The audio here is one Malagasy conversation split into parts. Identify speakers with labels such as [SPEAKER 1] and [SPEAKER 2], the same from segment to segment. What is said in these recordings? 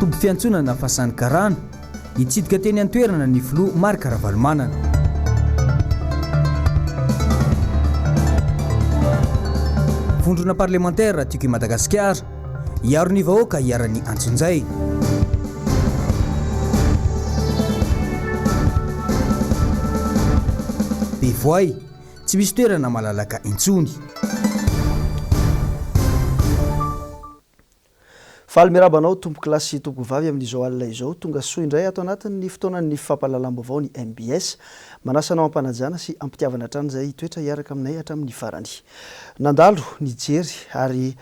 [SPEAKER 1] tombo fiantsonana fasany karana hitsidika teny an-toerana ny filoha Marc Ravalomanana. Vondrona parlementaire tiako i Madagasikara hiaro ny vahoaka hiara-ny antsinjay. Be voay tsy misy toerana malalaka intsony.
[SPEAKER 2] Faly mirabanao tompo klasy tompo vavy amin'izao alina izao tonga soa indray ato anatin'ny fotoanan'ny fampahalalam-baovao ny MBS manasanao ampanajana sy ampitiavana hatrany izay toetra hiaraka aminay hatramin'ny farany. Nandalo ny jery ary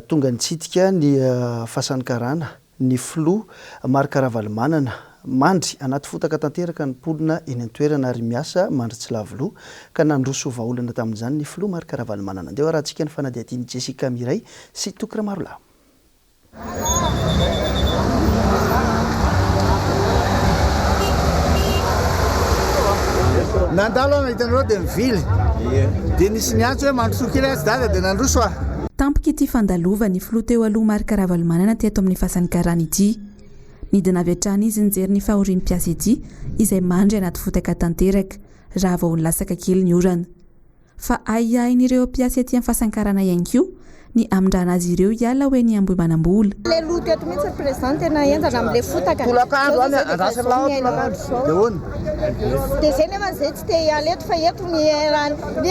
[SPEAKER 2] tonga nitsidika ny fasany karana ny filoha Marc Ravalomanana mandry anaty fotaka tanteraka ny polina eny an-toerana ary miasa mandry tsy lavoloha ka nandroso vahaolana tamin'izany ny filoha Marc Ravalomanana. Andeo rahantsika ny fanadihadiany Jessica Miray sy Tokra Marola.
[SPEAKER 3] Nandalo hitanareo dia mivily dia nisy niantso hoe mandroso kely azy dada dia nandroso aho.
[SPEAKER 4] Tampoka ity fandalova ny filoha teo aloha Marc Ravalomanana teto amin'ny fasany karana ity. Nidina avy hatrany izy nijery ny fahoriam-piasa ity izay mandry anaty fotaka tanteraka raha vao nilasaka kely ny orana. Fa aiain'ireo mpiasa ety amin'ny fasany karana ihany koa ny amindrana azy ireo hiala hoe ny amboy manambola.
[SPEAKER 5] Le loto eto mihitsy president tena enjana amin'le fotaka.
[SPEAKER 3] Tolakandro any andrasa lao tolakandro. Dia hono.
[SPEAKER 5] Dia zay nefa zay tsy te hiala eto fa eto ny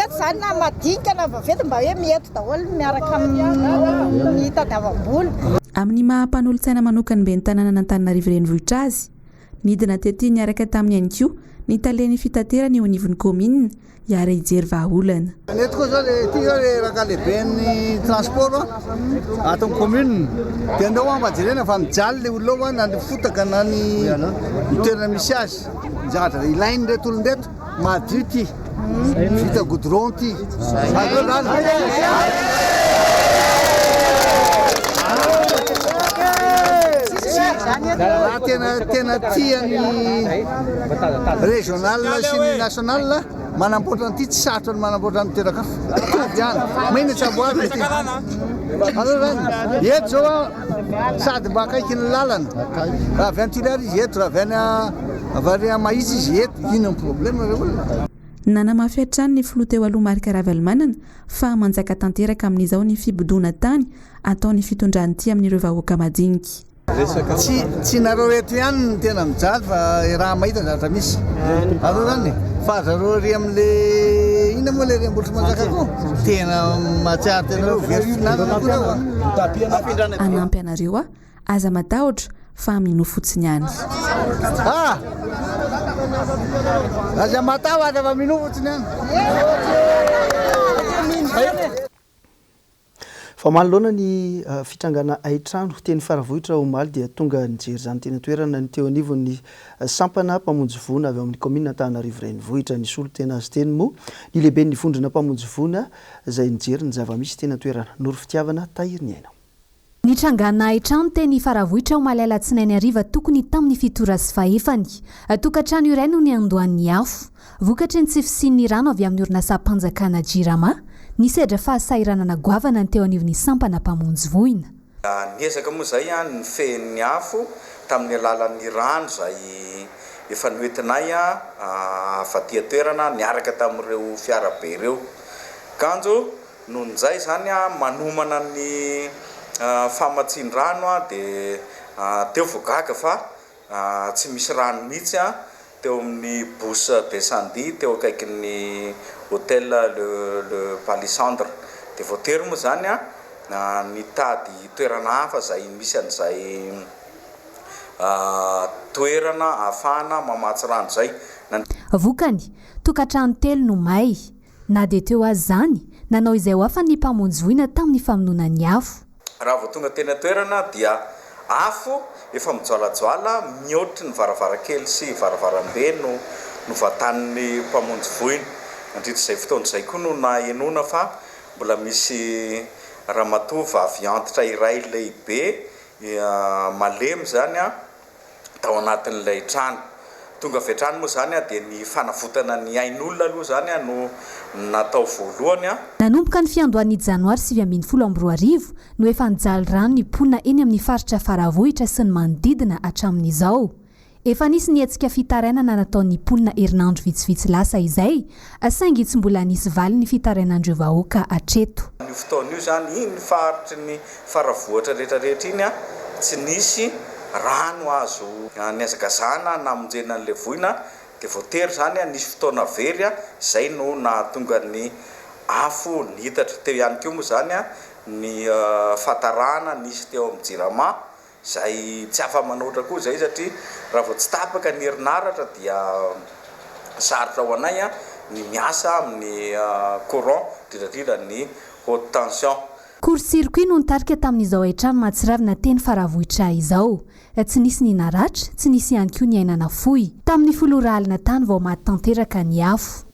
[SPEAKER 5] eto zany na madinika na vavety mba hoe mieto daholo miaraka amin'ny tadiavam-bola.
[SPEAKER 4] Amin'ny mahampanolo-tsaina manokany be ny tanàna n'Antananarivo renivohitra azy, nidina tety niaraka taminy ihany koa ny taleny fitaterana eo anivon'ny commune hiara hijery vahaolana.
[SPEAKER 3] Eto koa zao ity zao le raka lehiben'ny transport ato amin'ny commune dia andao ambajerena fa mijaly le olona na ny fotaka na ny toerana misy azy zatra ilainy reto olon-deto madio ty vita goudron ty tena tiany régional sy ny national manamboatra an'ity tsy sarotra ny manamboatra ny toeran-kafa diany maina tsy amboary ty eto zao sady mba akaiky ny lalana raha avy any Tulare izy eto raha avy any mahitsy izy eto ino ny problème re olona.
[SPEAKER 4] Nanamafy hatrany ny filoha teo aloha Marc Ravalomanana fa manjaka tanteraka amin'izao ny fibodona tany ataony fitondrany ity amin'ireo vahoaka madinika.
[SPEAKER 3] Tsy nareo eto ihany ny tena mijaly fa raha mahita zatra misy areo zany fa zareo ry amin'le ina moa le rembolotry manjaka koa tena matsiary tena verifinana.
[SPEAKER 4] Anampy anareo aza matahotra fa mino fotsiny ihany.
[SPEAKER 3] Aza matahotra fa mino fotsiny ihany.
[SPEAKER 2] Fa manoloana ny fitrangana aitrano teny faravohitra omaly dia tonga nijery zany teny toerana ny teo anivon'ny sampana mpamonjy vona avy amin'ny commune Antananarivo renivohitra ny solo tena azy teny moa ny lehibe ny vondrona mpamonjy vona izay nijery ny zava-misy tena toerana noro fitiavana tahiriny aina.
[SPEAKER 6] Nitrangana aitrano teny faravohitra omaly alatsinainy ariva tokony tamin'ny fitora sy fahefany tokantrano iray no ny andohan'ny afo vokatry ny tsy fisian'ny rano avy amin'ny orinasa mpanjakana Jirama nisedra fahasairanana goavana ny teo anivon'ny sampana mpamonjy voina.
[SPEAKER 7] Niezaka moa zay ny fehin'ny afo tamin'ny alalan'ny rano zay efa noentinay afatia toerana niaraka tamin'ireo fiarabe ireo. Kanjo nohon'izay zany manomana ny famatsin-drano dia teo voagaga fa tsy misy rano mihitsy teo amin'ny bouche descendi teo akaikin'ny hôtel le Palissandre dia voatery moa zany nitady toerana hafa zay misy an'izay toerana ahafahana mamatsy rano zay.
[SPEAKER 6] Vokany tokantrano telo no may na dia teo azy zany nanao izay ho afa ny mpamonjy voina tamin'ny famononany afo.
[SPEAKER 7] Raha vao tonga tena toerana dia afo efa mijoalajoala mihoatry ny varavarakely sy varavarambe no vatan'ny mpamonjy voina. Andritra izay fotoana izay koa no nahenona fa mbola misy ramatoa vavy antitra iray lehibe malemy zany tao anatin'ilay trano tonga vetrany moa zany dia ny fanavotana ny ain'olona aloha zany no natao voalohany
[SPEAKER 6] nanomboka ny fiandohan'ny janoary 2024 no efa nijaly rano ny ponina eny amin'ny faritra faravohitra sy ny manodidina hatramin'izao. Efa nisy nietsika fitarainana nataon'ny ponina herinandro vitsivitsy lasa izay, saingy tsy mbola nisy valy ny fitarainandreo vahoaka hatreto.
[SPEAKER 7] Io fotoana io zany iny faritry ny faravohitra rehetrarehetra iny tsy nisy rano azo niazakazana na amonjena an'le voina dia voatery zany nisy fotoana very izay no nahatonga ny afo nihitatra. Teo ihany koa moa zany ny fatarana nisy teo amin'ny jirama izay tsy afa-manoatra koa izay satria raha vao tsy tapaka ny herinaratra dia sarotra ho anay ny miasa amin'ny courant indrindrandrindra ny haute tension.
[SPEAKER 6] Court-circuit no nitarika tamin'izao hain-trano mahatsiravina teny faravohitra izao. Tsy nisy ny naratra, tsy nisy ihany koa ny ainana fohy. Tamin'ny foloara alina tany vao maty tanteraka ny afo.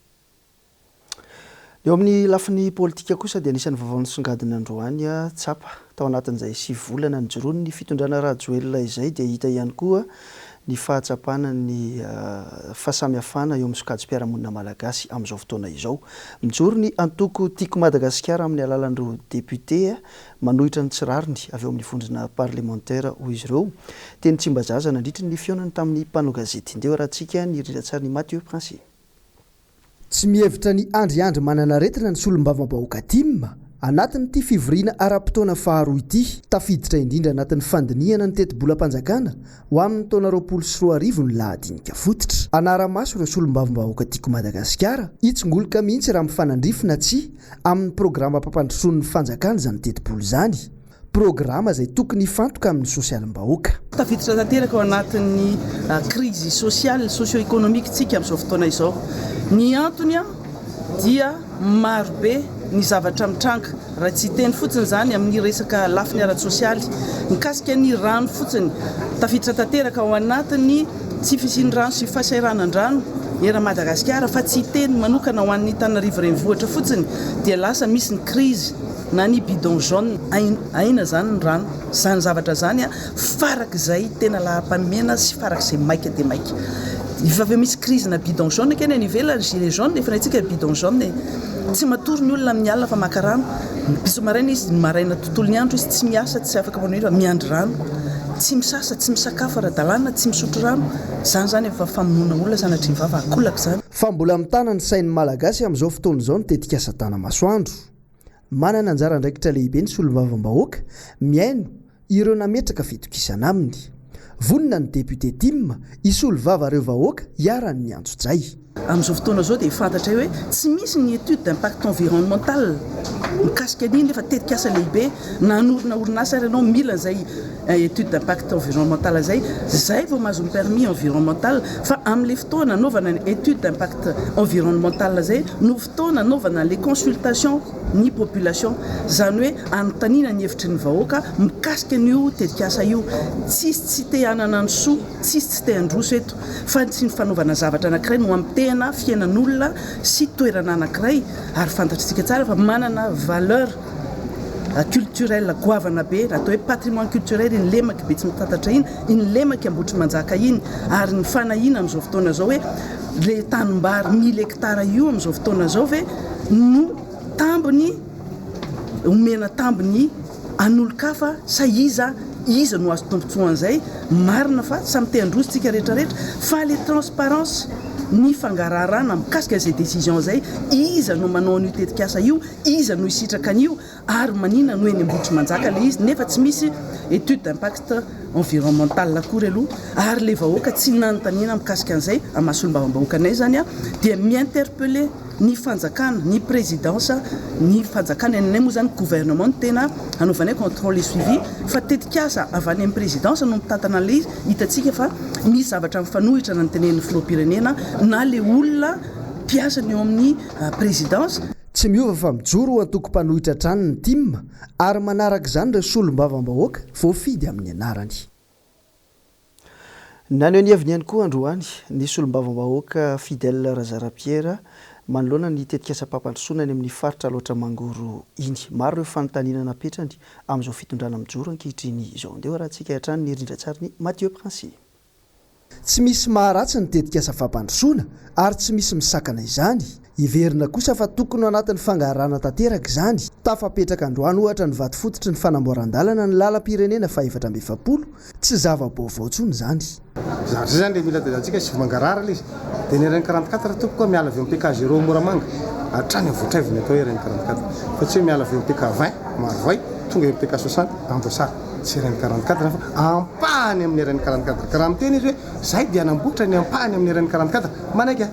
[SPEAKER 2] Eo amin'ny lafiny politika kosa dia anisan'ny vaovao nisongadina androany tsapa tao anatin'izay 7 volana ny jorony ny fitondrana rajoelina izay dia hita ihany koa ny fahatsapana ny fahasamihafana eo amin'ny sokajim-piarahamonina malagasy amin'izao fotoana izao. Mijoro ny antoko tiako Madagasikara amin'ny alalan'ireo député manohitra ny tsirariny avy eo amin'ny vondrona parlementaire ho izy ireo. Teny Tsimbazaza nandritry ny fionany tamin'ny mpanao gazety. Indeo raha tsika ny rindran-tsary ny Mathieu Prince.
[SPEAKER 1] Tsy mihevitra ny andriandry manana aretina ny solombavambahoaka timma anatin'ity fivoriana ara-potoana faharoa ity tafiditra indrindra anatin'ny fandinihana ny teti-bolam-panjakana ho amin'ny taona 2024 ny lahadinika fototra. Anara-maso ireo solombavambahoaka tiako Madagasikara hitsongoloka mihitsy raha mifanandrifina tsia amin'ny programa mpampandrosoan'ny fanjakana zany teti-bolo zany. Programa izay tokony hifantoka amin'ny sosialim-bahoaka.
[SPEAKER 8] Tafiditra tanteraka ao anatin'ny krizy sosial socio-économique tsika amin'izao fotoana izao. Ny antony dia marobe ny zavatra mitranga raha tsy teny fotsiny zany amin'ny resaka lafiny ara-tsosialy mikasika ny rano fotsiny. Tafiditra tanteraka ao anatiny tsy fisiany rano sy fasairanandrano era Madagasikara fa tsy teny manokana ho an'ny Antananarivo renivohitra fotsiny dia lasa misy ny krizy na ny bidon jaune aina zany ny rano. Zany zavatra zany farak'izay tena laham-panomena sy farak'izay maika dia maika. Efa avy misy crise na bidon jaune keny any ivelany gilet jaune efa naitsika bidon jaune tsy matory ny olona amin'ny alina fa maka rano. Biso maraina izy maraina tontolo ny andro izy tsy miasa tsy afaka manao miandry rano, tsy misasa tsy misakafo ara-dalàna tsy misotro rano. Zany efa famonoana olona sanatria vava akolaka zany.
[SPEAKER 1] Fa mbola mitana ny sain'ny malagasy amin'izao fotoana izao ny tetika asa tana masoandro. Manana anjara andraikitra lehibe ny solombavambahoaka miaino ireo nametraka fitokisana aminy. Vonina ny député timma isolo vavareo vahoaka hiaran'ny antso-jay.
[SPEAKER 8] Amin'izao fotoana izao dia fantatra hoe tsy misy ny étude d'impact environnemental mikasika an'iny efa tetika asa lehibe nanorina orinasa ary ianao mila izay étude d'impact environnemental zay vao mahazo ny permis environnemental. Fa amin'ilay fotoana anaovana ny étude d'impact environnemental zay no fotoana anaovana les consultations ny population, zany hoe anontaniana ny hevitry ny vahoaka mikasika an'io tetika asa io. Tsisy tsy te hanana ny soa, tsisy tsy te handroso eto fa tsy ny fanaovana zavatra anankiray no amitena fiainan'olona sy toerana anankiray ary fantatritsika tsara fa manana valeur culturelle goavana be atao hoe patrimoine culturel iny lemaka be tsy mitantatra iny lemaka ambotry manjaka iny ary ny fanahina amin'izao fotoana zao hoe le tanimbary 1000 hectara io amin'izao fotoana zao ve no tambony omena tambony an'olo-kafa sa iza no azo tombotsoan'izay marina fa samy te handrosotsika rehetrarehetra fa le transparence ny fangararana mikasika izay décision zay iza no manao an'io tetika asa io, iza no isitraka an'io ary manina no eny ambotry manjaka le izy nefa tsy misy étude d'impact environnemental akory aloha ary le vahoaka tsy nanontaniana mikasika an'izay amasolom-bavambahoaka anay zany dia miinterpeller ny fanjakana ny présidence ny fanjakana anay moa zany gouvernement tena anaovanay contrôle et suivi fa tetika asa avy any amin'ny présidence no mitantana an'le izy hitatsika fa misy zavatra mifanohitra na ny tenen'ny filoham-pirenena na le olona mpiasany eo amin'ny présidence.
[SPEAKER 1] Tsy miova fa mijoro antoko-panohitra trano ny timma ary manaraka izany ireo solombavambahoaka voafidy amin'ny anarany.
[SPEAKER 2] Naneo ny heviny ihany koa androany ny solombavambahoaka Fidèle Razarapiera manoloana ny tetika asa mpampandrosoana any amin'ny faritra loatra mangoro iny. Maro ireo fanontaniana napetrany amin'izao fitondrana mijoro ankehitriny izao. Andeo raha tsika hatrany ny rindran-tsary ny Mathieu Prince.
[SPEAKER 1] Tsy misy maharatsy ny tetikasa fampandrosoana ary tsy misy misakana izany. Iverina kosa fa tokony ao anatin'ny fangarana tanteraka izany. Tafapetraka androany ohatra ny vato fototry ny fanamboaran-dalana ny lalam-pirenena fa 420 tsy zava-baovao tsony izany.
[SPEAKER 9] Zavatra zany le mila tadiantsika sy mangarara izy dia ny RN44 tompoko miala avy amin'ny PK 0 Moramanga hatrany voatraiviny atao RN44 fa tsy miala avy amin'ny PK 20 Marvoay tonga amin'ny PK 60 Amboasary tsy RN44 fa ampahany amin'ny RN44 ka raha miteny izy hoe zay dia anamboatra ny ampahany amin'ny RN44 manaika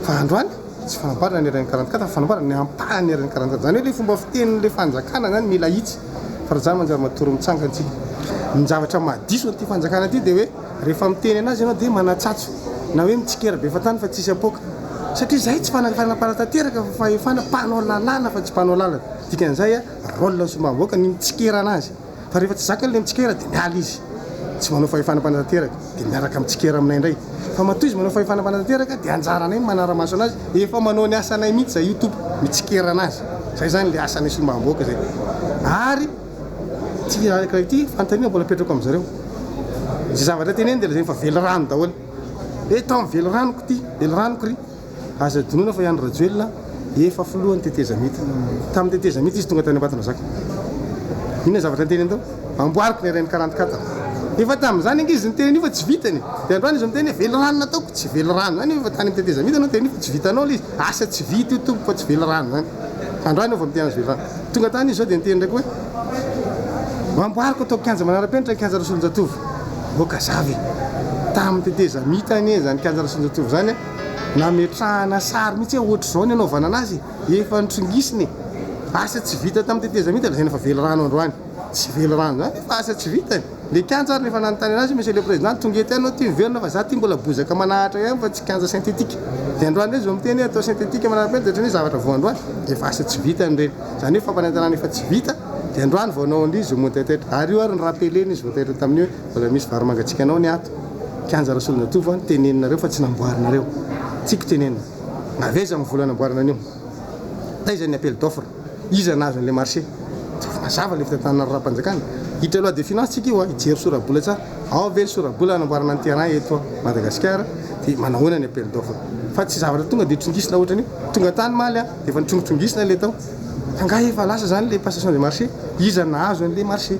[SPEAKER 9] fa androany tsy fanamboarana ny RN44 fa fanamboarana ny ampahany ny RN44 zany hoe le fomba fitenin'le fanjakana zany mila hitsy fa raha zany manjary matoro mitsangantsika ny zavatra mahadiso an'ity fanjakana ity dia hoe rehefa miteny anazy ianao dia manatsatso na hoe mitsikera be fa tany fa tsisy apoka satria zay tsy fanapanatanteraka fa fahefana mpanao lalàna fa tsy mpanao lalana dikan'izay rôle ny sombamboaka ny mitsikera anazy fa rehefa tsy zakany le mitsikera dia miala izy tsy manao fahefana panatanteraka dia miaraka mitsikera aminay indray fa matoy izy manao fahefana panatanteraka dia anjaranay manara-maso anazy efa manao ny asanay mihitsy zay youtube mitsikera anazy zay zany le asanay sombamboaka zay ary tsy ity fanontaniana mbola petrako amin'zareo zay zavatra teneny dia zay fa velo rano daholo tao amin'ny velo ranoko ity velo ranoko ry aza donoina fa ihany rajoelona efa filohan'ny tetezamita tamin'ny tetezamita izy tonga tany ambatona zaka inona zavatra teneny tao amboariko ny RN44 efa tamin'izany angizy ny teneny fa tsy vitany dia androany izy miteny velo rano nataoko tsy velo rano zany efa tany amin'ny tetezamita anao teny fa tsy vitanao le izy asa tsy vita io tompo fa tsy velo rano zany androany efa miteny azy velo rano tonga tany izy zao dia niteny ndraiky hoe amboariko ataoko kianja manara-penitra kianja Rasolonjatovo boka zavy tamin'ny tetezamita anie zany kianja Rasolonjatovo zany nametrahana sary mihitsy ohatra zao ny anaovana anazy efa nitrongisiny asa tsy vita tamin'ny tetezamita lazay efa velo rano androany tsy velo rano zany fa asa tsy vitany le kianja ary rehefa nanontany anazy monsieur le président tonga ety anao ty miverina fa za ty mbola bozaka manahatra ihany fa tsy kianja synthétique dia androany izy miteny atao synthétique manara-penitra dia zavatra vao androany efa asa tsy vitany ireny zany hoe fampanentanana efa tsy vita dia androany vao anao an'izy motaitaitra ary io ary ny rappeleny izy voataitra tamin'io mbola misy vary mangatsika anao ny ato kianja Rasolonjatovo teneninareo fa tsy namboarinareo tsiko tenenina naveza amin'ny volana amboarina an'io taiza ny appel d'offre iza nazo an'le marché mazava le fitantanana raha-mpanjakana hitra loi de finance tsika io hijery sorabola tsara ao ve sorabola anamboarana ny terrain eto Madagasikara dia manahoana ny appel d'offre fa tsy zavatra tonga dia trongisina ohatrany tonga tany maly dia efa nitrongitrongitsina le tao anga efa lasa zany le passation de marché iza nahazo an'le marché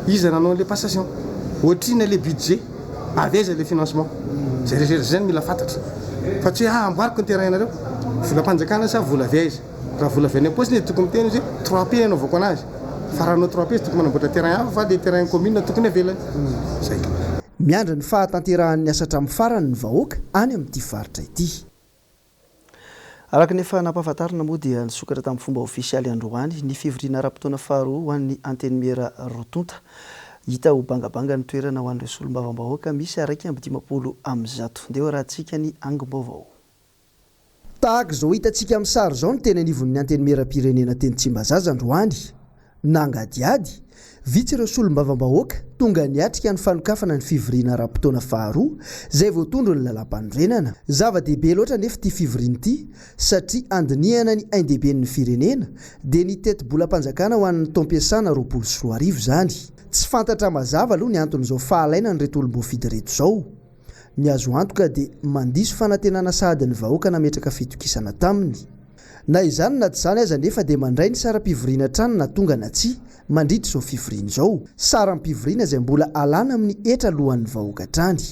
[SPEAKER 9] iza nanao an'le passation ohatrina le budget aveza le financement zay rehetra zany mila fantatra fa tsy hoe amboariko ny terrain nareo vola mpanjakana sa vola avy aiza raha vola avy any am-posiny tokony miteny izy hoe 3P anaovako anazy fa raha anao 3P izy tokony manamboatra terrain hafa fa le terrain commune tokony avelany zay
[SPEAKER 1] miandry ny fahatanterahan'ny asa hatramin'ny farany ny vahoaka any amin'ity faritra ity.
[SPEAKER 2] Araka nefa nampahafantarina moa dia nisokatra tamin'ny fomba ofisialy androany ny fivoriana ara-potoana faharoa ho an'ny antenimera rotonta hita ho bangabanga ny toerana ho an'ireo solom-bavambahoaka misy araiky amby 50 amin'ny 100 ndeha rahantsika ny angom-baovao.
[SPEAKER 1] Tahaka izao hitantsika amin'ny sary izao ny teny anivon'ny antenimera-pirenena teny Tsimbazaza androany nangadiady vitsy ireo solom-bavambahoaka tonga niatrika ny fanokafana ny fivoriana ara-potoana faharoa izay voatondro ny lalam-panorenana. Zava-dehibe loatra nefa ity fivoriana ity satria andinihana ny ain-dehiben'ny firenena dia ny teti-bolam-panjakana ho an'ny taom-piasana 24 zany. Tsy fantatra mazava aloha ny anton'izao fahalaina ny reto olom-boafidy reto izao. Ny azo antoka dia mandiso fanantenana sahady ny vahoaka nametraka fitokisana taminy. Na izany na tsy izany aza nefa dia mandray ny saram-pivoriana trano na tonga na tsy mandritra izao fivoriana izao. Saram-pivoriana izay mbola alana amin'ny etra alohan'ny vahoaka trany.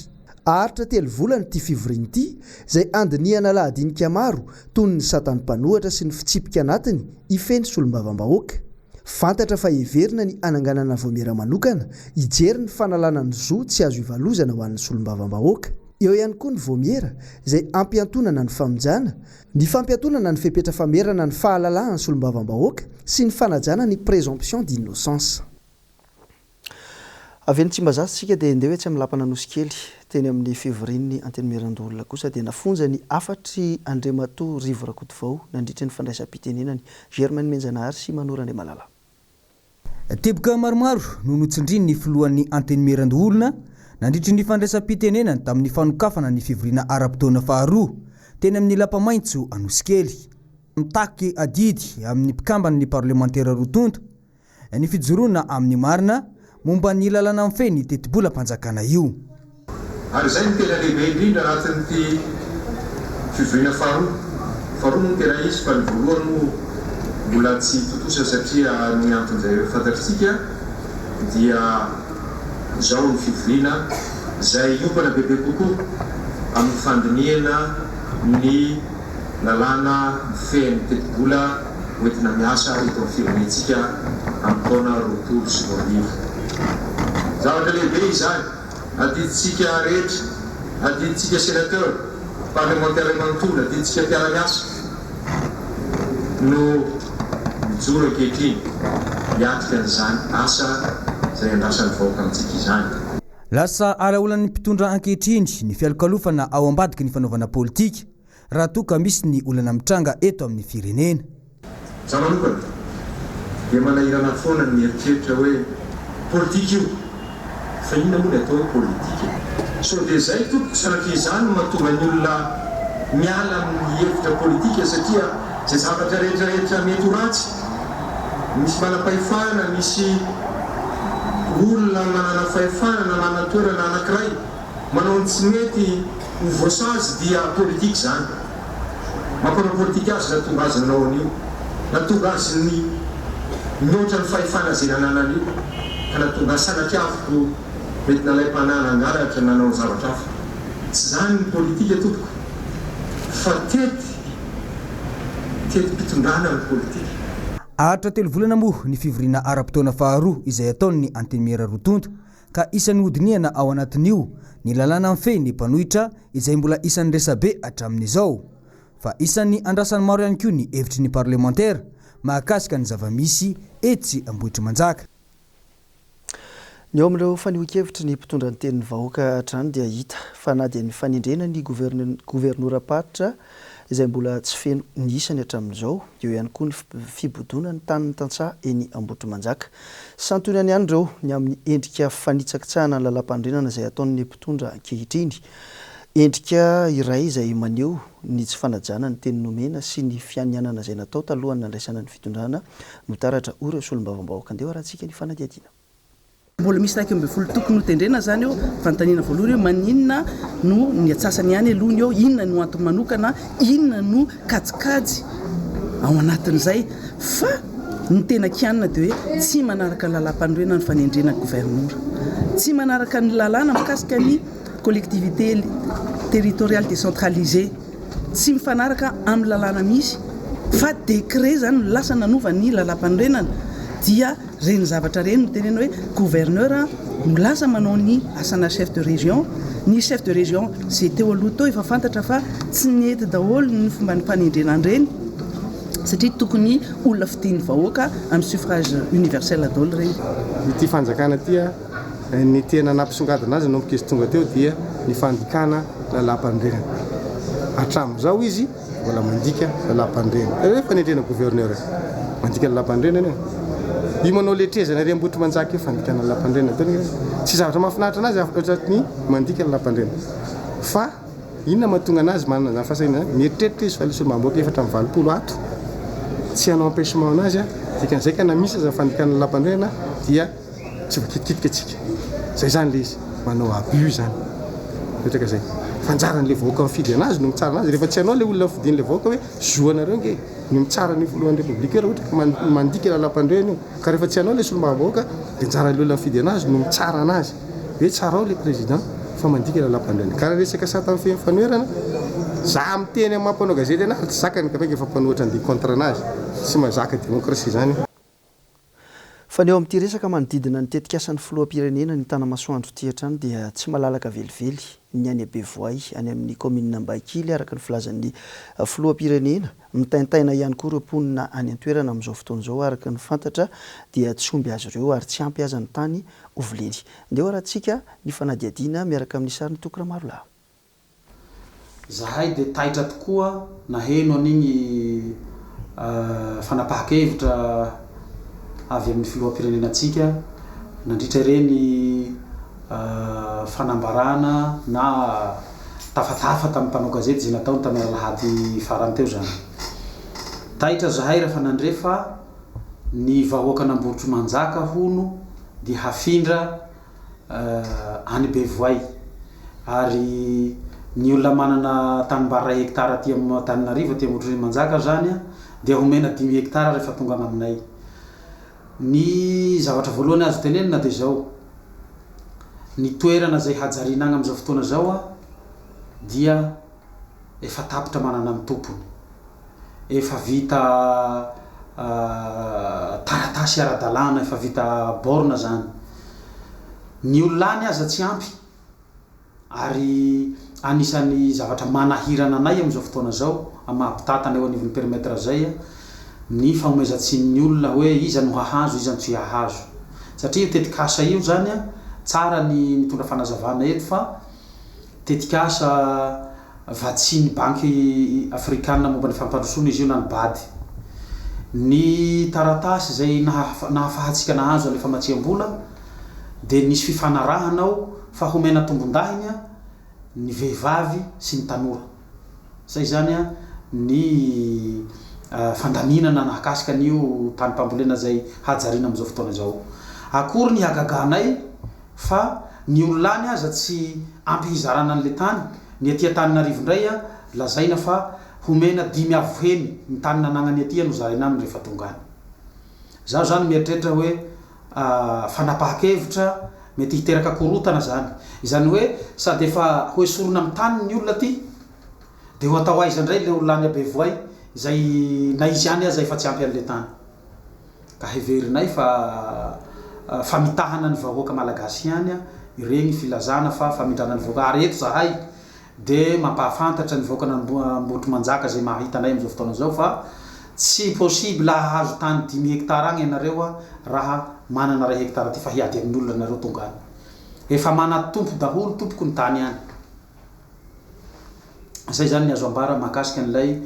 [SPEAKER 1] Aritra 3 volana ity fivoriana ity izay andinihana lahadinika maro toy ny satan'ny mpanohatra sy ny fitsipika anatiny ifeny solom-bavambahoaka. Fantatra fa heverina ny ananganana voamera manokana hijery ny fanalana ny zo tsy azo ivalozana ho an'ny solom-bavambahoaka. Eo ihany koa ny voamera izay ampiantonana ny famonjana, ny fampiantonana ny fepetra famerana ny fahalalahany solom-bavambahoaka sy ny fanajana ny présomption d'innocence.
[SPEAKER 2] Avy ny Tsimbazaza sika dia ndeha hoe tsy amin'ny lampana nosy kely teny amin'ny fivorian'ny antenimiran-dolona kosa dia nafonja ny afatry Andriamatoa Rivo Rakotovao nandritra ny fandraisam-pitenenany Germaine Menjanahary sy Manorandre Malala.
[SPEAKER 10] Teboka maromaro no notsindriny ny filohan'ny antenimiran-dolona nandritra ny fandraisam-pitenenany tamin'ny fanokafana ny fivoriana ara-potoana faharoa teny amin'ny lapamaintso Anosikely. Mitaky adidy amin'ny mpikambana ny parlementaire rotonta ny fijoroana amin'ny marina momba ny lalana amin'ny feny teti-bolam-panjakana io.
[SPEAKER 11] ary zay ny tena lehibe indrindra anatin'ity fivoriana faharoa no tena izy fa ny voalohany no mbola tsy totosa satria ny anton'izay fantatritsika dia zao ny fivoriana zay iopana bebe kokoa amin'ny fandiniana ny lalàna feny teti-bola hoentina miasa eto amin'ny firenentsika amin'ny taona 2020. Zavatra lehibe izany adiditsika rehetra, adiditsika sénateur, parlementaire manontolo, adiditsika mpiara-miasa no mijoro ankehitriny hiatrika an'izany asa zay andrasan'ny vahoaka amintsika izany.
[SPEAKER 10] Lasa araolan'ny mpitondra ankehitriny ny fialokalofana ao ambadiky ny fanaovana politika raha toa ka misy ny olana mitranga eto amin'ny firenena.
[SPEAKER 11] Za manokana dia manahirana foana ny mieritreritra hoe politika io fa inona moa ny atao hoe politika. So dia zay tompoko sanak'izany mahatonga ny olona miala amin'ny hevitra politika satria zay zavatra rehetrarehetra mety ho ratsy, misy manam-pahefana, misy olona manana fahefana na manana toerana anankiray manao ny tsy mety ho voasazy dia politika zany. Mampanao politika azy na tonga azy nanao an'io, na tonga azy ny mihoatra ny fahefana zay nananany io, ka na tonga sanak'avoko mety nalay-panana angalatra nanao zavatra hafa. Tsy zany ny politika tompoko fa tety mpitondrana ny politika.
[SPEAKER 10] Ahatra 3 volana moa ny fivoriana ara-potoana faharoa izay ataon'ny antenimera rotonto ka isan'ny hodiniana ao anatin'io ny lalàna mifehy ny mpanohitra izay mbola isan'ny resabe hatramin'izao, fa isan'ny andrasan'ny maro ihany koa ny hevitry ny parlementaire mahakasika ny zavamisy etsy Ambohitra Manjaka.
[SPEAKER 2] Ny eo amin'ireo fanehoan-kevitry ny mpitondra ny tenin'ny vahoaka hatrany dia hita fa na dia ny fanendrena ny governoram-paritra izay mbola tsy feno ny isany hatramin'izao, eo ihany koa ny fibodona ny tanin'ny tantsaha eny Ambohitra Manjaka. Santonany ihany ireo ny amin'ny endrika fanitsakitsahana ny lalam-pandrenana izay ataon'ny mpitondra ankehitriny, endrika iray izay maneho ny tsy fanajana ny teny nomena sy ny fianianana izay natao talohany nandraisana ny fitondrana no taratra ora solombavam-bahoaka. Andeha rahantsika ny fanadihadiana.
[SPEAKER 8] Mbola misy raika ambin'ny folo tokony ho tendrena zany eo, fanontaniana voalohany hoe maninona no ny atsasany ihany alohany eo, inona no antony manokana, inona no kajikajy ao anatin'izay, fa ny tena kianina dia hoe tsy manaraka ny lalam-pandroena ny fanendrena ny gouvernoura, tsy manaraka ny lalàna mikasika ny collectivité territoriale décentralisée, tsy mifanaraka amin'ny lalàna misy fa décret zany no lasa nanova ny lalam-pandroenana. Dia reny zavatra reny no tenena hoe gouverneur no lasa manao ny asana chef de région. Ny chef de région zay teo aloha tao efa fantatra fa tsy nety daholo ny fomba ny fanendrenany reny satria tokony olona fidian'ny vahoaka amin'ny suffrage universel daholo reny.
[SPEAKER 9] Ity fanjakana ity ny tena nampisongadina azy nomboka izy tonga teo dia ny fandikana lalam-pandrenana. Hatramin'izao izy mbola mandika lalam-pandrenana. Fanendrena gouverneur mandika lalam-pandrenana io manao letrezana ry Ambohitra Manjaka io fandikana lalam-pandrenana. Tsy zavatra mahafinaritra anazy afatra ny mandika lalam-pandrenana. Fa inona mahatonga anazy manana zany fahasaina mieritreritra izy fa le solombavam-bahoaka efatra amin'ny 20 ato tsy hanao empêchement anazy dikan'izay ka na misy aza fandikana lalam-pandrenana dia tsy voakitikitika atsika. Zay zany le izy manao abus zany. Petraka zay. Fanjaran'le vahoaka mifidy anazy no mitsara anazy. Rehefa tsy hanao le olona fidian'le vahoaka hoe zoanareo nge no mitsara ny voalohan'ny republika ohatra ka mandika lalam-pandrenana io. Ka rehefa tsy hanao le solombavam-bahoaka dia anjaran'le olona mifidy anazy no mitsara anazy. Hoe tsarao le président fa mandika lalam-pandrenana. Ka raha resaka sata amin'ny fanoherana za miteny amin'ny mampanao gazety anazy tsy zakany ka efa mpanohatra andia contre anazy. Tsy mahazaka démocratie zany.
[SPEAKER 2] Fa ny eo amin'ity resaka manodidina ny tetikasan'ny filoham-pirenena ny tanamasoandro ty hatrany dia tsy malalaka velively ny any Bevoay any amin'ny commune Ambaikily araka ny filazan'ny filoham-pirenena mitaintaina ihany koa ireo mponina any an-toerana amin'izao fotoana izao araka ny fantatra dia tsy omby azy ireo ary tsy ampy azy ny tany ovileny. Andeha rahantsika ny fanadihadiana miaraka amin'ny sary ny tokona maro lahy.
[SPEAKER 12] Zahay dia taitra tokoa naheno an'igny fanapahakevitra avy amin'ny filoham-pirenenantsika nandritra ireny fanambarana na tafatafa tamin'ny mpanao gazety zay nataony tamin'ny alahady farany teo zany. Taitra zahay rehefa nandrefa ny vahoaka n'Ambohitra Manjaka hono dia hafindra any Bevoay ary ny olona manana tanimbary 1 hektara aty amin'ny Antananarivo aty amin'ny Manjaka zany dia homena 10 hektara rehefa tonga aminay. Ny zavatra voalohany azo tenenina dia zao, ny toerana zay hajarina agny amin'izao fotoana zao dia efa tapitra manana amin'ny tompony, efa vita taratasy ara-dalàna, efa vita borna zany. Ny olona any aza tsy ampy ary anisan'ny zavatra manahirana anay amin'izao fotoana zao amahapitatana eo anivon'ny perimetre zay ny fanomezantsiny olona hoe iza no hahazo, iza no tsy hahazo, satria tetikasa io zany tsara ny mitondra fanazavana eto fa tetikasa vatsiny banky afrikanina momba ny fampandrosoana izy io na ny bady. Ny taratasy zay nahafahatsika nahazo alefa matsiam-bola dia nisy fifanarahanao fa homena tombon-dahiny ny vehivavy sy ny tanora. Zay zany ny fandaminana nahakasika an'io tany mpambolena zay hajariana amin'izao fotoana zao. Akory ny hagaganay fa ny olona any aza tsy ampy hizarana an'le tany. Ny aty Antananarivo indray lazaina fa homena 5 avo heny ny tany nanagnany aty no zaraina aminy rehefa tonga any. Zaho zany mieritreritra hoe fanapahan-kevitra mety hiteraka korotana zany. Izany hoe sady efa hoesorona amin'ny tany ny olona aty dia ho atao aiza indray le olona any Abevoay zay na izy any aza efa tsy ampy an'le tany. Ka heverinay fa mitahana ny vahoaka malagasy ihany ireny filazana fa famindrana ny vahoaka. Ary eto zahay dia mampahafantatra ny vahoaka Nambotry Manjaka zay mahitanay amin'izao fotoana zao fa tsy possible hahazo tany 10 hektara agny ianareo raha manana 2 hektara ty fa hiady amin'olona nareo tonga any. Efa manatompo daholo tompoko ny tany any. Zay zany ny azo ambara mahakasika an'ilay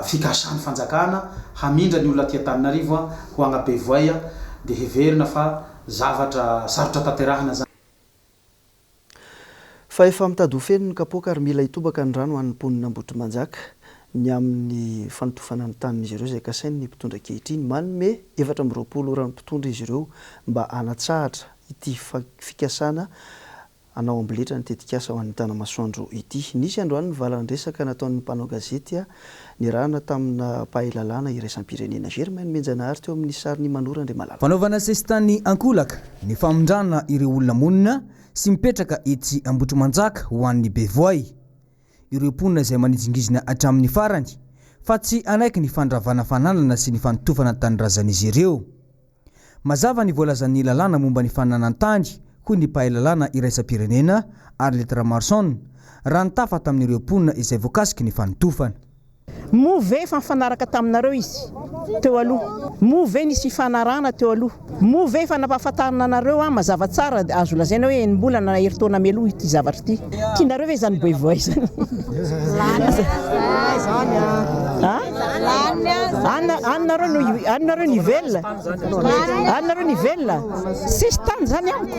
[SPEAKER 12] fikasan'ny fanjakana hamindra ny olona aty Antananarivo ho agny Abevoay dia heverina fa zavatra sarotra tanterahana zany.
[SPEAKER 2] Fa efa mitady ho feno ny kapoaka ary mila hitobaka ny rano an'ny poniny Nambotry Manjaka ny amin'ny fanotofana ny tanin'izy ireo zay kasainy ny mpitondra ankehitriny manome 420 rano mpitondra izy ireo mba hanatsahatra ity fikasana anao ambiletra ny tetikasa ho an'ny tanamasoandro ity. Nisy androany ny valandresaka nataon'ny mpanao gazety nirahana tamina pahalalàna iraisam-pirenena Germaine Menjanahary teo amin'ny sariny Manora Andriamalala.
[SPEAKER 10] Fanaovana sesitany ankolaka ny famondrana ireo olona monina sy mipetraka etsy Nambotry Manjaka ho an'ny Bevoay. Ireo mponina izay manijingizina hatramin'ny farany fa tsy anaiky ny fandravana fananana sy ny fanotofana tanyrazan'izy ireo. Mazava ny voalazan'ny lalàna momba ny fananan-tany hoy ny pahalalàna iraisam-pirenena Arlette Ramarson raha nitafa tamin'ireo mponina izay voakasiky ny fanotofana.
[SPEAKER 13] Move fa mifanaraka taminareo izy teo aloha, move nisy fanarana teo aloha, move fa nampahafantarana anareo mazava tsara azo lazaina hoe enimbolana heritaona meloha ity zavatra ity. Tianareo ve zany Bevoay zany? Anareo nivelle, anareo nivelle, sisy tany zany amiko.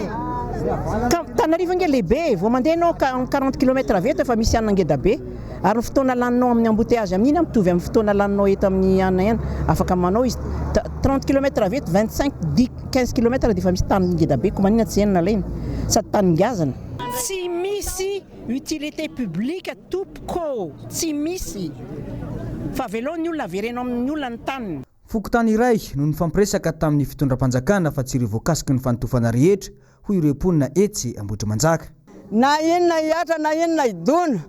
[SPEAKER 13] Tanarivo ange lehibe vao mandeha anao 40 km avy eto efa misy anana ngeda be ary ny fotoana laninao amin'ny embouteillage amin'iny mitovy amin'ny fotoana laninao eto amin'ny anana ihany. Afaka manao izy 30 km avy eto 25-15 km dia efa misy tany ngeda be ko manina tsy henona lainy sady tany ngazana. Tsy misy utilité publique tompoko, tsy misy fa velao ny olona averenao amin'ny olona ny taniny.
[SPEAKER 10] Fokotany iray no ny fampiresaka tamin'ny fitondram-panjakana fa tsy ireo voakasiky ny fanotofana rehetra hoy ireo mponina etsy Nambotry Manjaka.
[SPEAKER 14] Na inona hiatra na inona hidona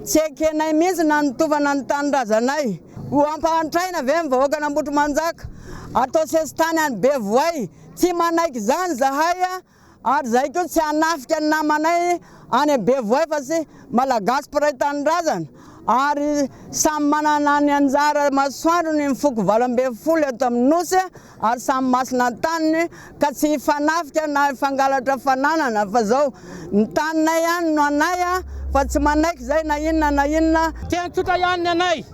[SPEAKER 14] tsy ekenay mihitsy na nitovana ny tanyrazanay ho ampahantraina ve ny vahoaka Nambotry Manjaka atao sesitany any Bevoay tsy manaiky zany zahay ary zahay koa tsy hanafika ny namanay any Bevoay fa sy malagasy mpiray tanyrazana ary samy manana ny anjara masoandro ny mifoko 20 eto amin'ny nosy ary samy masina taniny ka tsy hifanafika na hifangalatra fananana fa zao ny taninay ihany no anay fa tsy manaiky zay na inona na inona.
[SPEAKER 15] Tena tsotra ihany ny anay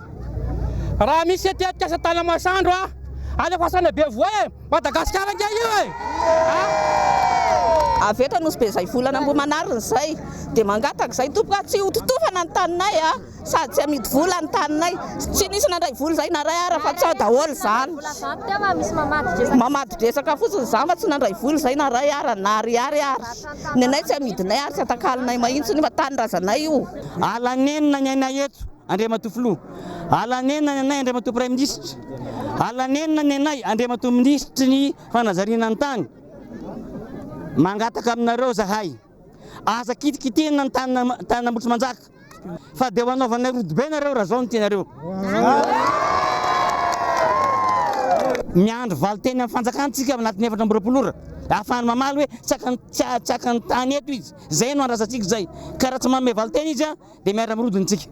[SPEAKER 15] raha misy tetikasa tanamasoandro alefasana Bevoay Madagasikara ange io
[SPEAKER 16] avetra nosy be zay volana mbo manarina zay dia mangataka zay tompoko tsy hototofana ny taninay sady tsy amidy vola ny taninay tsy nisy nandray vola zay na ray ara fa tsy daholo zany mamadi-dresaka fotsiny zany fa tsy nandray vola zay na ray ara na ariary ary ny anay tsy amidinay ary tsy atakalinay mahitsy nefa tanyrazanay io
[SPEAKER 17] alanenina ny anay eto Andriamatoa alanenina ny anay Andriamatoa Premier Ministre alanenina ny anay Andriamatoa Ministry ny fanazariana ny tany mangataka aminareo zahay aza kitikitena ny tanyn'Ambotra Manjaka fa dia hanaovanay rodobe nareo raha zao no tianareo miandro valiteny amin'ny fanjakantsika anatin'ny 4 ora ahafahany mamaly hoe tsaka ny tany eto izy zay no andrasantsika zay ka raha tsy manome valiteny izy dia miara-mirodinitsika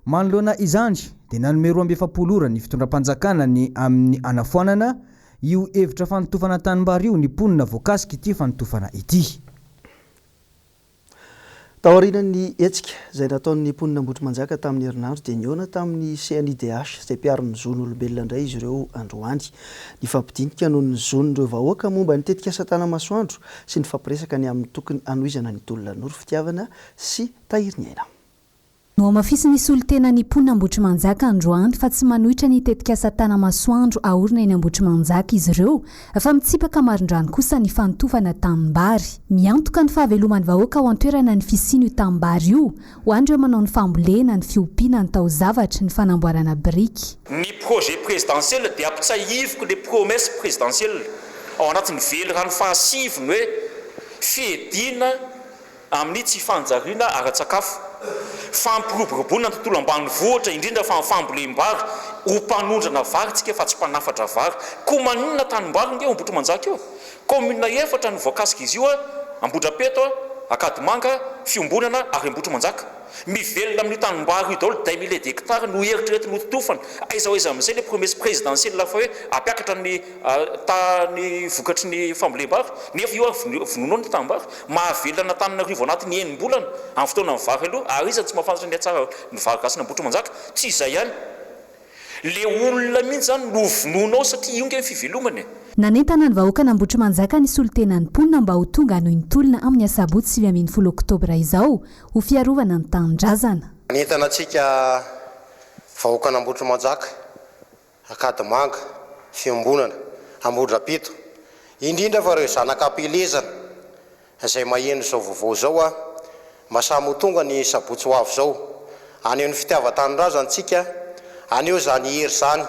[SPEAKER 10] manoloana izany dia nanome 12 ora ny fitondram-panjakana ny amin'ny anafoanana io hevitra fanotofana tanimbary io ny ponina voakasika ity fanotofana ity.
[SPEAKER 2] Taorian'ny hetsika izay nataon'ny ponina Ambotrimanjaka tamin'ny herinandro dia niona tamin'ny CNIDH izay mpiaro ny zon'olombelona indray izy ireo androany. Ny fampidinika noho ny zon'ireo vahoaka momba ny tetika asa tanamasoandro sy ny fampiresaka ny amin'ny tokony hanohizana ny tolona noro fitiavana sy tahiry ny aina.
[SPEAKER 6] No amafisy ny solitena ny ponina Ambotrimanjaka androany fa tsy manohitra ny tetika asa tanamasoandro aorina eny Ambotrimanjaka izy ireo fa mitsipaka marindrany kosa ny fanotofana tanimbary. Miantoka ny fahaveloman'ny vahoaka ho antoerana ny fisiny io tanimbary io ho andreo manao ny fambolena ny fiompiana ny taozavatra ny fanamboarana biriky.
[SPEAKER 18] Ny projet présidentiel dia ampitsahiviko les promesses présidentielles ao anatin'ny velirano fahasiviny hoe fiedina amin'ny tsy fanjariana ara-tsakafo fampiroboroboana ny tontolo ambanivohitra indrindra fa fambolem-bary ho mpanondrana vary tsika fa tsy mpanafatra vary ko maninona tanimbary nge Ambotrimanjaka io commune 4 ny voakasika izy io Ambodrapeto Akadimanga fiombonana ary Ambotrimanjaka mivelona amin'ny tanimbary io daholo 10 000 hectares no eritreretina ho totofana aiza hoaiza amin'izay le promesse présidentielle fa hoe ampiakatra ny tany vokatry ny fambolem-bary nefa io vonono ny tanimbary mahavelona Antananarivo anatin'ny enim-bolana amin'ny fotoana ny vary aloha ary izy tsy mahafantatra ny atsara ny vary gasina Ambotrimanjaka tsy izay ihany le olona mihitsy zany no vononao satria io nge fivelomany.
[SPEAKER 6] Nanentana ny vahoaka Ambotrimanjaka ny solitenan'ny ponina mba ho tonga hanohy ny tolona amin'ny asabotsy 20 Oktobra izao ho fiarovana ny tanindrazana.
[SPEAKER 9] Nanentana antsika vahoaka Ambotrimanjaka Akadimanga fiombonana Ambodrapito indrindra fa ireo zanak'ampelezana izay maheno zao vaovao zao masamy ho tonga ny sabotsy ho avy zao aneo ny fitiavan-tanindrazana antsika aneo zany hery zany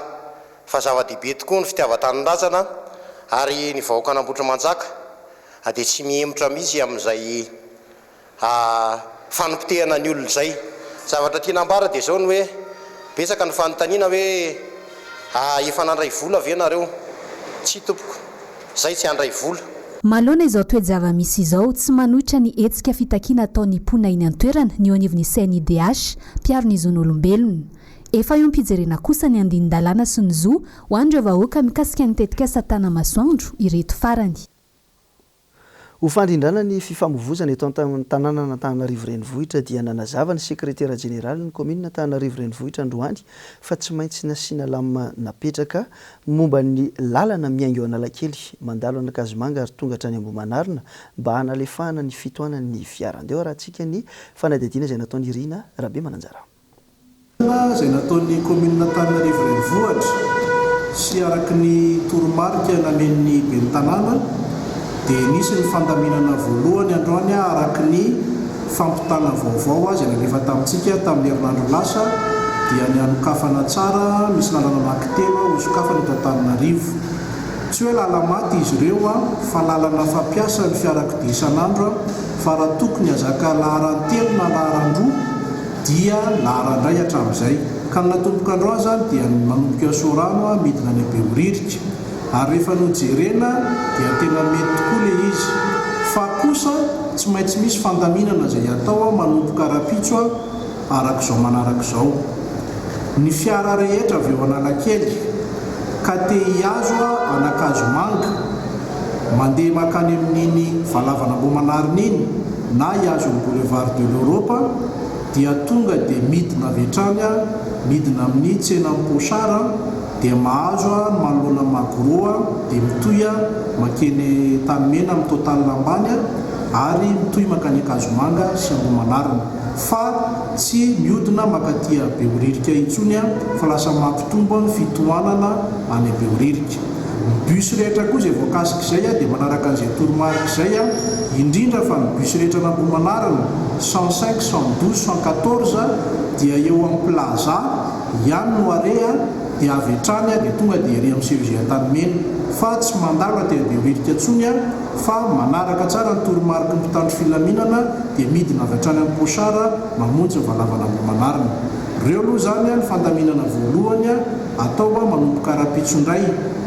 [SPEAKER 9] fa zava-dehibe tokoa ny fitiavan-tanindrazana ary ny vahoaka Ambotrimanjaka dia tsy miemotra mihitsy amin'izay fanompitehana ny olona zay zavatra tiana ambara dia zao ny hoe betsaka ny fanontaniana hoe efa nandray vola ave nareo tsy tompoko zay tsy andray vola.
[SPEAKER 6] Malona izao toejava-misy izao tsy manohitra ny hetsika fitakiana ataon'ny ponina iny an-toerana ny anivon'ny CNIDH mpiaro ny zon'olombelona. Efa eo ampijerena kosa ny andinin-dalàna sy ny zo ho andreo vahoaka mikasika ny tetika asa tanamasoandro ireto farany.
[SPEAKER 2] Ho fandrindrana ny fifamoivoizana eto an-tanàna Antananarivo renivohitra dia nanazava ny sekretera jeneraly ny commune Antananarivo renivohitra androany fa tsy maintsy nasiana lamina napetraka momba ny lalana miaingo Analakely mandalo an'Akazomanga ary tonga hatrany Ambohimanarina mba hanalefahana ny fitohanan'ny fiara. Andeo raha antsika ny fanadihadiana izay nataony Irina Rabe Mananjara.
[SPEAKER 19] Izay nataon'ny commune Antananarivo renivohitra sy araky ny toromarika namen'ny ben'ny tanàna dia nisy ny fandaminana voalohany androany araky ny fampitana vaovao izay nalefa tamintsika tamin'ny herinandro lasa dia ny anokafana tsara misy lalana anankitelo hosokafana eto Antananarivo tsy hoe lalamaty izy ireo fa lalana fampiasa ny fiarakodia isan'andro fa raha tokony hazaka laharantelo na laharandroa dia laharandray hatramin'izay ka natomboka androany zany dia manomboka Sorano midina any Behoririka ary rehefa nojerena dia tena mety tokoa le izy fa kosa tsy maintsy misy fandaminana izay atao manomboka rapitso araka izao manaraka izao ny fiara rehetra avy eo Analakely ka te hiazo an'Akazomanga mandeha makany amin'iny valavana Ambohimanarina iny na hiazo ny boulevard de l'Europe dia tonga dia midina avy hatrany midina amin'ny tsena Posara dia mahazo a manoloana magoroa dia mitoy a makeny tanymena amin'ny total ambany a ary mitoy makany akazomanga sy ambomanarina fa tsy miodina makatia beoririka intsony a fa lasa mampitombo ny fitohanana any beoririka ny bus rehetra koa izay voakasika izay a dia manaraka an'izay toromarika izay a indrindra fa ny bus rehetra nambomanarina 105 112 114 dia eo amin'ny plaza ihany no area dia avy hatrany a dia tonga dia ery amin'ny chirurgie tanymena fa tsy mandala dia beoririka intsony a fa manaraka tsara ny toromarika ny mpitandro filaminana dia midina avy hatrany amin'ny posara mamonjy ny valavana ambomanarina reo aloha zany a ny fandaminana voalohany a atao a manomboka ara-pitsondray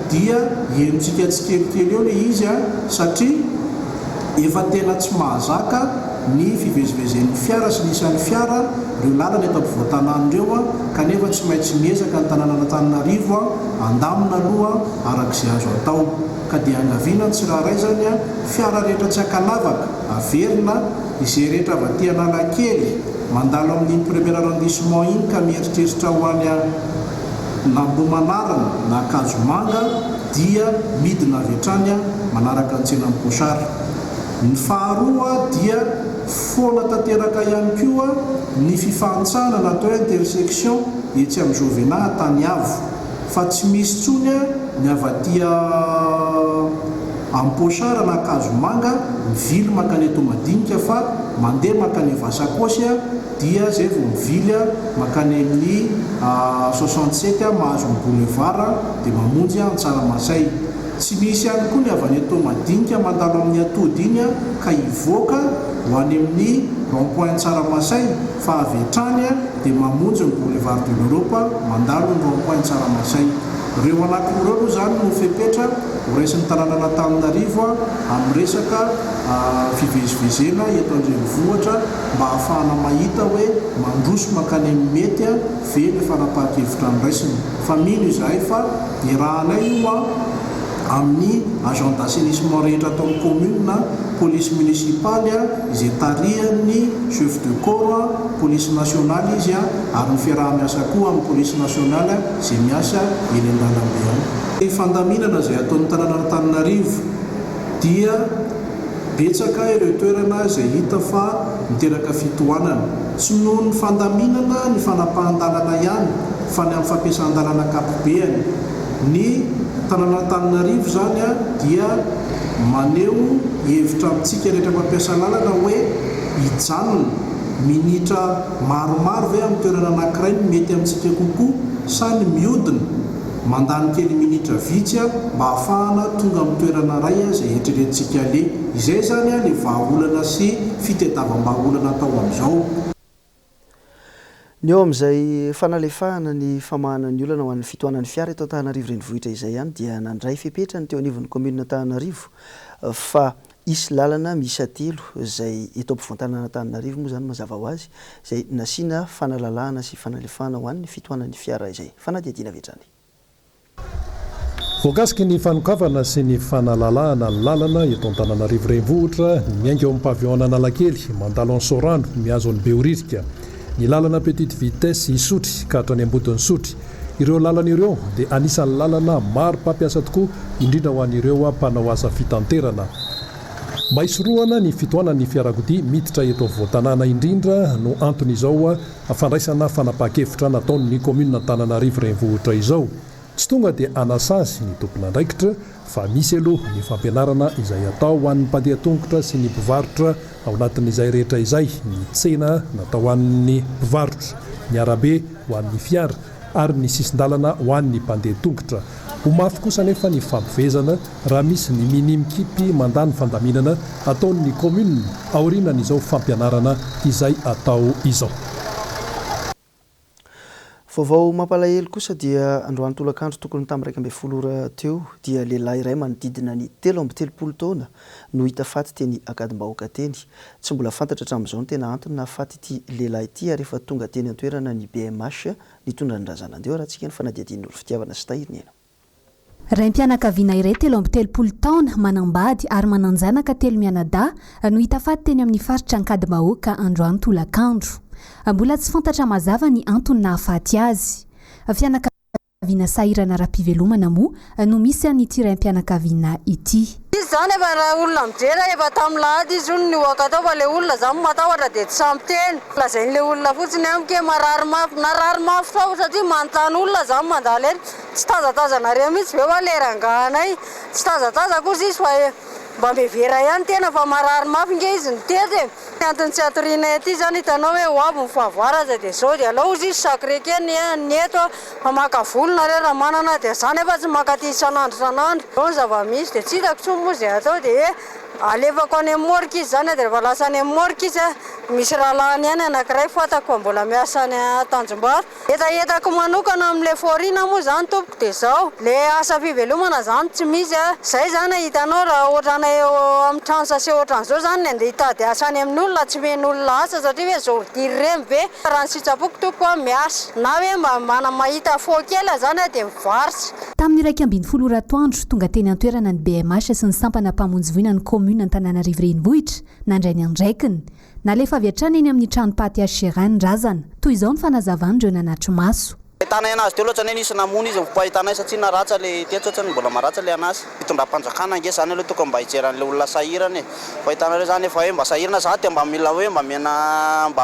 [SPEAKER 19] dia enontsika tsy kelikely eo le izy a satria efa tena tsy mahazaka ny fivezivezen'ny fiara sy nisan'ny fiara reo lalana eto ampovoan-tanàn'ireo a kanefa tsy maintsy miezaka ny tanàna Antananarivo a andamina aloha arak'izay azo atao ka dia angaviana ny tsirairay zany a fiara rehetra tsy ankalavaka averina izay rehetra avaty Analakely mandalo amin'ny premier arrondissement iny ka mieritreritra ho any Nambomanarina na Akazomanga dia midina avy hatrany a manaraka ny tsena Mposara. Ny faharoa dia foana tanteraka ihany koa ny fifantsana natao intersection etsy amin'ny Jovena tany avo fa tsy misy tsony a ny avatia Amposara na Akazomanga mivily makany eto madinika fa mandeha makany Vasakosy dia zay vao mivily makany amin'ny 67 mahazo ny boulevard dia mamonjy Tsaramasay. Tsy misy ihany koa ny avany eto madinika mandalo amin'ny atody iny ka hivoaka ho any amin'ny rond-point Tsaramasay fa avy hatrany dia mamonjy ny boulevard de l'Europe mandalo ny rond-point Tsaramasay. Reo anankiroa aloha zany no fepetra ho raisin'ny tanàna Antananarivo amin'ny resaka fivezivezena eto andrenivohitra mba ahafahana mahita hoe mandroso makany amin'ny mety ve ny fanapahan-kevitra ny raisiny fa mino izahay fa irahanay io amin'ny agent d'assainissement rehetra atao amin'ny commune na police municipale izay tarihan'ny chef de corps police nationale izy ary ny fiaraha-miasa koa amin'ny police nationale izay miasa eny an-dalambe any. Ny fandaminana izay ataon'ny tanàna Antananarivo dia betsaka ireo toerana izay hita fa miteraka fitohanana tsy noho ny fandaminana ny fanapahan-dalana ihany fa ny amin'ny fampiasan-dalana ankapobeany. Ny tanàna Antananarivo zany dia maneho hevitra amintsika rehetra mampiasa lalana hoe hijanona minitra maromaro ve amin'ny toerana anankiray mety amintsika kokoa sa ny mihodina mandany kely minitra vitsy mba ahafahana tonga amin'ny toerana ray izay eritreretintsika le izay zany le vahaolana sy fitadiavam-bahaolana atao amin'izao.
[SPEAKER 2] Ny eo amin'izay fanalefahana ny famahana ny olana ho an'ny fitohanan'ny fiara eto Antananarivo renivohitra izay ihany dia nandray fepetrany teo anivon'ny commune Antananarivo fa isy lalana miisa 3 izay eto ampovoan-tanàna Antananarivo moa zany mazava ho azy izay nasiana fanalalahana sy fanalefahana ho an'ny fitohanan'ny fiara izay fanadihadiana vetrany.
[SPEAKER 20] Voakasiky ny fanokafana sy ny fanalalahana ny lalana eto Antananarivo renivohitra miainga eo amin'ny pavillon Analakely mandalo ny Sorano mihazo ny Beoririka. Ny lalana petite vitesse isotry ka hatrany ambodin'ny sotry. Ireo lalana ireo dia anisan'ny lalana maro mpampiasa tokoa indrindra ho an'ireo mpanao asa fitanterana. Maisoroana ny fitohanan'ny fiarakodia miditra eto voatanàna indrindra no anton'izao fandraisana fanapahan-kevitra nataon'ny commune Antananarivo renivohitra izao. Tsy tonga dia anasazy ny tompon'andraikitra fa misy aloha ny fampianarana izay atao ho an'ny mpandeha tongotra sy ny mpivarotra ao anatin'izay rehetra izay, ny tsena natao ho an'ny mpivarotra, ny arabe ho an'ny fiara ary ny sisin-dalana ho an'ny mpandeha tongotra. Ho mafy kosa nefa ny fampivezana raha misy ny minimikipy mandany fandaminana ataon'ny commune aorianan'izao fampianarana izay atao izao.
[SPEAKER 2] Vaovao mampalahelo kosa dia androany tolakandro tokony tamin'ny 12 ora teo dia lehilahy iray manodidina ny 13 taona no hita faty teny Akadimbahoaka teny. Tsy mbola fantatra hatramin'izao ny tena antony nahafaty ity lehilahy ity ary rehefa tonga teny an-toerana ny BMH nitondra ny razanandeo raha tsika ny fanadihadian'ny olo fitiavana sy tahiriny ena.
[SPEAKER 6] Raim-pianakaviana iray 13 taona manambady ary mananjanaka 3 mianadahy no hita faty teny amin'ny faritra Akadimbahoaka androany tolakandro. Mbola tsy fantatra mazava ny antony nahafaty azy. Fianakaviana Vina sahirana ara-pivelomana moa no misy any tiraiam-pianakaviana ity.
[SPEAKER 14] Izy zany efa raha olona mijery efa tamin'ny lahady izy hono nioaka tao fa le olona zany matahotra dia tsy samy teny. Lazain'le olona fotsiny amike marary mafy narary mafy tao satria manontany olona zany mandala eny tsy tazatazanareo mihitsy ve le rangahanay tsy tazataza kosa izy fa mba mivera ihany tena fa marary mafy nge izy nitety antony tsy atoriana ety zany hitanao hoe ho avy mifavoaraza dia zao dia alao izy sakrekeny neto fa maka volonareo raha manana dia zany efa tsy makaty isan'andro ao ny zava-misy dia tsy hitako tsony moa zay atao dia alefako any amin'ny morika izy zany dia rehefa lasa any amin'ny morika izy misy rahalahany ihany anankiray fatako mbola miasa any Tanjombato etako manokana amin'le forina moa zany tompoko dia zao le asa fivelomana zany tsy misy zay zany hitanao raha ohatranay amin'ny trano sase ohatran'izao zany andeha hitady asa any amin'ny olona tsy meny olona asa satria hoe zao diry remy be raha ny sitrapoko tompoko miasa na hoe mba mahita fo kely zany dia mivarotra.
[SPEAKER 6] Tamin'ny 12 oratoandro tonga teny an-toerana ny BMH sy ny sampana mpamonjy-voina ny komuna Antananarivo renivohitra nandray ny andraikiny nalefa avy hatrany eny amin'ny tranopaty Acheran razana toy izao ny fanazavany ireo nanatry maso.
[SPEAKER 17] Tanay anazy teo loatra nisy namony izy vopahitanay satria naratsa le tetsotra mbola maratsa le anazy fitondram-panjakana nge zany aloha tokony mba hijeran'le olona sahirana fahitanareo zany efa hoe mba sahirana zany dia mba mila hoe mba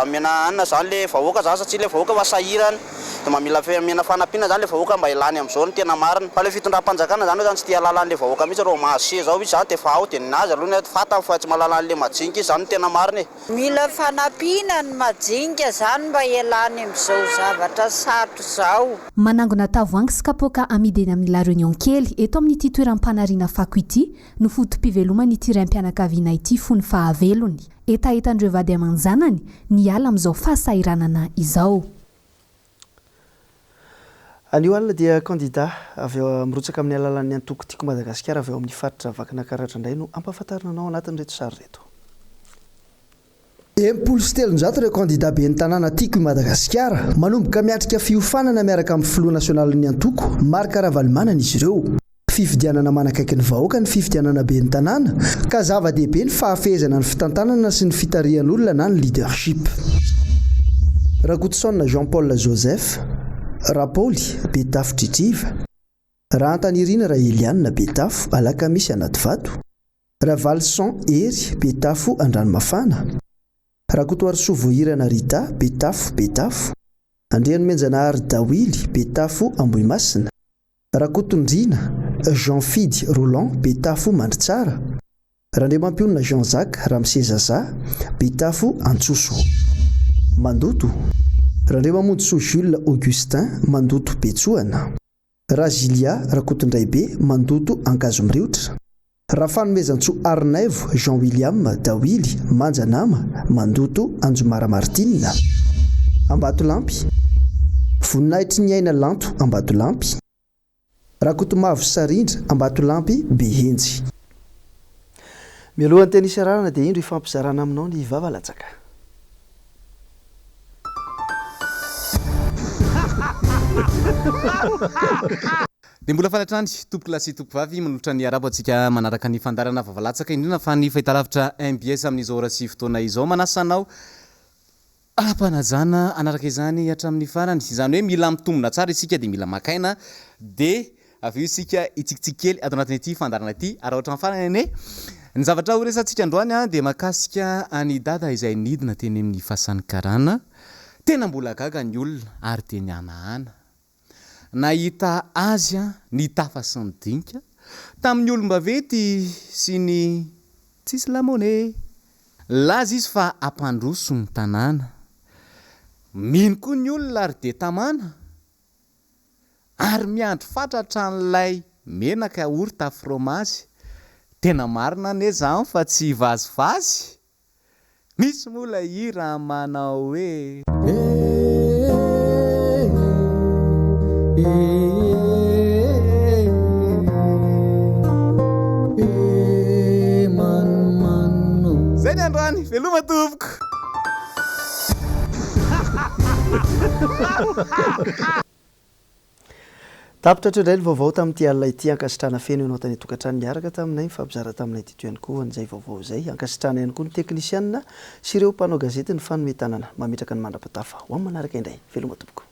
[SPEAKER 17] mena anina zany le vahoaka zany satria le vahoaka fa sahirana dia mba mila mena fanampiana zany le vahoaka mba ilany amin'izao no tena marina fa le fitondram-panjakana zany zany tsy tia lalan'le vahoaka mihitsy rao mahase zao izy zany dia fa ao dia ninazy aloha fata fa tsy malalan'le majinika izy zany no tena marina
[SPEAKER 5] mila fanampiana ny majinika zany mba ialany amin'izao zavatra sarotra zao.
[SPEAKER 6] Manangona tavoahangy sy kapoaka amidy eny amin'ny La Réunion kely eto amin'ny ity toeram-panariana fako ity no fotom-pivelomana ity raim-pianakaviana ity fony fahavelony etaetandreo vady aman-janany niala amin'izao fahasahiranana izao.
[SPEAKER 2] Anio alina dia candidat avy eo mirotsaka amin'ny alalan'ny antoko tiako Madagasikara avy eo amin'ny faritra vakana karatra indray no ampahafantarina anao anatin'ny reto sary reto.
[SPEAKER 1] 7 ireo candidat be ny tanàna tiako Madagasikara manomboka miatrika fiofanana miaraka amin'ny filoha nasionalin'ny antoko marika ravalimanana izy ireo. Fifidianana manakaiky ny vahoaka ny fifidianana be ny tanàna ka zava-dehibe ny fahafehezana ny fitantanana sy ny fitarihan'olona na ny leadership. Rakotosaona Jean-Paul Joseph, Rapaoly Betafo Tritriva, Rahantanirina Raelianina Betafo Alakamisy anaty vato, Ravalson Ery Betafo Andranomafana, Rakotoary Sovohirana Rita Betafo, Andriano Menjanahary Dawily Betafo Ambohimasina, Rakotondrina Jean Fidy Roland Betafo Mandritsara, Randriamampionina Jean-Jacques Ramsezaza Betafo Antsoso, Mandoto Randriamamonjoso Jules Augustin Mandoto Betsoana, Razilia Rakotondraibe Mandoto Ankazomriotra, Rafanomezantso Arnaivo Jean William Dawily Manjanama Mandoto Anjomara Martinina, Ambatolampy Voninahitry ny aina Lanto Ambatolampy, Rakotomavo Sarindra Ambatolampy Behenjy.
[SPEAKER 2] Mialohan'ny teny isararana dia indro ifampizarana aminao ny vavalatsaka.
[SPEAKER 21] Dia mbola falatrany tompoko lasy tompoko vavy manolotra ny arabo antsika manaraka ny fandarana vavalatsaka indrindra fa ny fahitalavitra MBS amin'izao ora sy fotoana izao manasanao ampanajana anaraka izany hatramin'ny farany izany hoe mila mitombona tsara isika dia mila makaina dia avy eo isika itsikitsika kely ato anatin'ity fandarana ity ary ohatra ny farany ane ny zavatra ho resantsika androany dia makasika any dada izay nidina teny amin'ny fasan'ny karana tena mbola gaga ny olona ary teny anahana nahita azy ny tafa sy ny dinka tamin'ny olombavety sy ny tsisy lamone laza izy fa ampandroso ny tanàna mino koa ny olona ary de tamana ary miandro fatratra n'lay menaka orta fromazy tena marina ane zany fa tsy vazivazy misy mola ira manao hoe zay ny androany veloma tompoko
[SPEAKER 2] tapitra teo indray ny vaovao tamin'ity alina ity ankasitrana feno ianao tany tokantrano niaraka taminay mifampizara taminay ty toyany koa an'izay vaovao izay ankasitrana ihany koa ny teknisianina sy ireo mpanao gazety ny fanometanana mametraka ny mandrapatafa ho amin'ny manaraka indray veloma tompoko